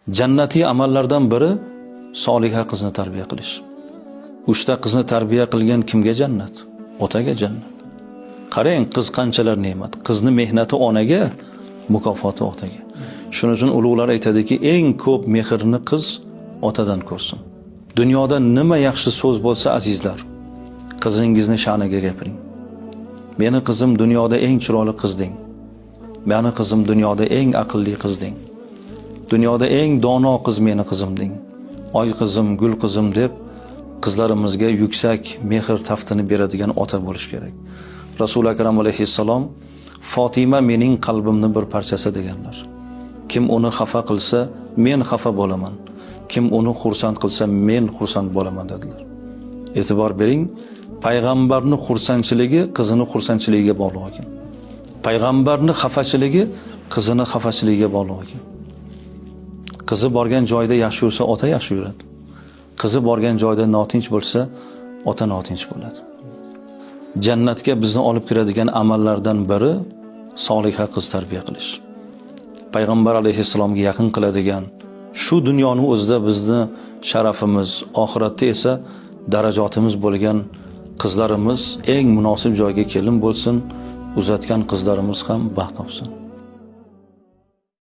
Jannatiy amallardan biri soliha qizni tarbiya qilish. 3 ta qizni tarbiya qilgan kimga jannat? Otaga jannat. Qarang, qiz qanchalar ne'mat. Qizni mehnati onaga, mukofoti otaga. Shuning uchun ulug'lar aytadiki, eng ko'p mehrni qiz otadan ko'rsin. Dunyoda nima yaxshi so'z bo'lsa, azizlar, qizingizni sha'niga gapiring. Meni qizim dunyoda eng chiroyli qiz deng. Meni qizim dunyoda eng aqlli qiz deng. Dunyoda eng dono qiz meni qizim deng. Oy qizim, gul qizim deb qizlarimizga yuksak mehr taftini beradigan ota bo'lish kerak. Rasul akram alayhissalom Fatima mening qalbimni bir parchasi deganlar. Kim uni xafa qilsa, men xafa bo'laman. Kim uni xursand qilsa, men xursand bo'laman dedilar. E'tibor bering, payg'ambarning xursandchiligi qizini xursandchiligiga bog'liq ekan. Payg'ambarning xafachiligi qizini xafachiligiga bog'liq ekan. Qizi borgan joyda yaxshi yursa, ota yaxshi yuradi. Qizi borgan joyda notinch bo'lsa, ota notinch bo'ladi. Jannatga bizni olib kiradigan amallardan biri soliha qiz tarbiya qilish. Payg'ambar alayhissalomga yaqin qiladigan, shu dunyoning o'zida bizni sharafimiz, oxiratda esa darajotimiz bo'lgan qizlarimiz eng munosib joyga kelin bo'lsin, uzatgan qizlarimiz ham baxt topsin.